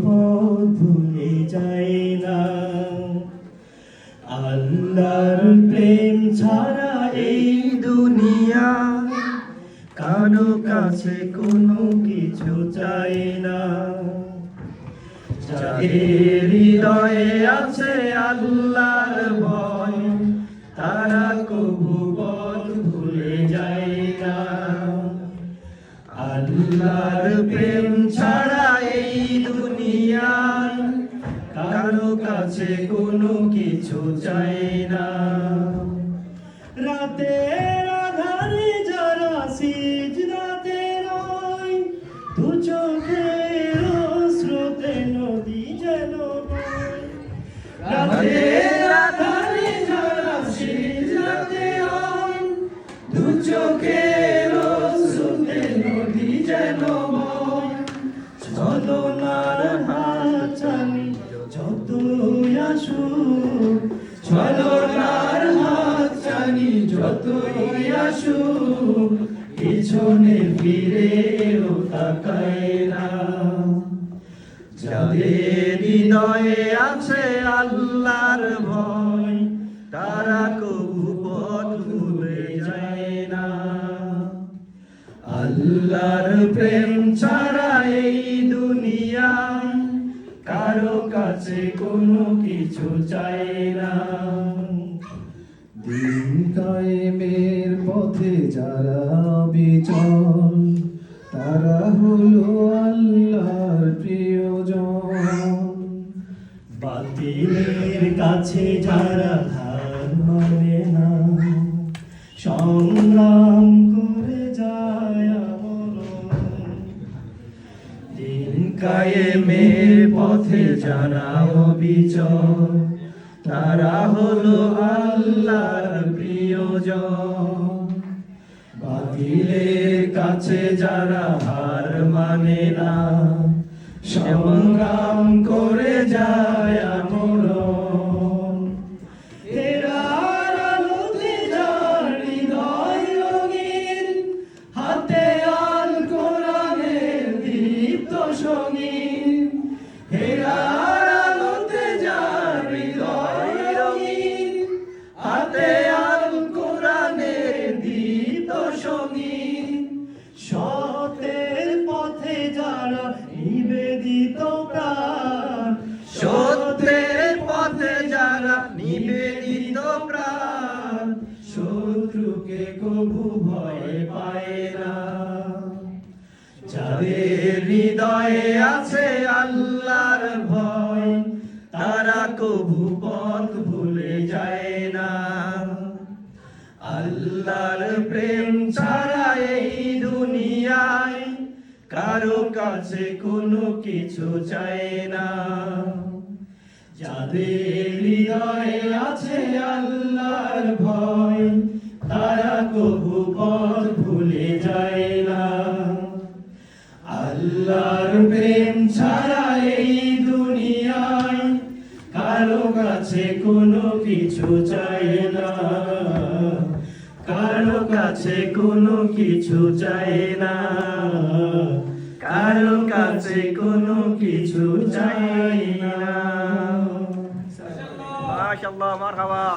পথ ভুলে যায় না। আল্লাহর প্রেম ছাড়া এই দুনিয়া কারো কাছে কোনো কিছু চাই না। যাদের হৃদয়ে আছে আল্লাহর ভয় তারা কবু পথ ভুলে যায় না। আল্লাহর প্রেম ছাড়া এই দুনিয়ায় কারো কাছে কোনো কিছু চাই না। রাতের আধারে যারা সিজদাতে রয়, দু চোখের স্রোতে নদী যেন বয়। রাতের আধারে যারা সিজদাতে রয়, দু চোখের স্রোতে নদী যেন বয়। ছলনার হাতছানি যতই আসুক, ছলনার হাতছানি যতই আসুক, পিছনে ফিরেও তাকায় না। যাদের হৃদয়ে আছে আল্লাহর ভয় তারা কবু পথ ভুলে যায় না। আল্লাহর প্রেম ছাড়া এই দুনিয়ায় কারো কাছে কোনো কিছু চাই না। দিন কায়েমের পথে যারা বিচল তারা হলো আল্লাহর প্রিয়জন। বাতিলের কাছে যারা হার মানে না, সংগ্রাম করে যায় আমরণ। দিন কায়েমের পথে যারা অবিচল তারা হলো আল্লাহর প্রিয়জন। বাতিলের কাছে যারা হার মানে না, সংগ্রাম করে যায় আমরণ। হেরার আলোতে যার হৃদয় রঙিন, হাতে আল কোরআনের দীপ্ত সঙ্গীন। হেরার আলোতে যার হৃদয় রঙিন, হাতে আল কোরআনের দীপ্ত সঙ্গীন। সত্যের পথে যারা নিবেদিত প্রাণ, সত্যের পথে যারা নিবেদিত প্রাণ, শত্রুকে কবু ভয় পায় না। যাদের হৃদয়ে আছে আল্লাহর ভয় তারা কবু পথ ভুলে যায় না। আল্লাহর প্রেম ছাড়া এই দুনিয়ায় কারো কাছে কোনো কিছু চাই না। যাদের হৃদয়ে আছে আল্লাহর ভয় তারা কবু পথ ভুলে যায় না। আল্লাহর প্রেম ছাড়া এই দুনিয়ায় কারো কাছে কোনো কিছু চাই না। কারো কাছে কোনো কিছু চাই না। কারো কাছে কোনো কিছু চাই না। মাশাআল্লাহ, মারহাবা।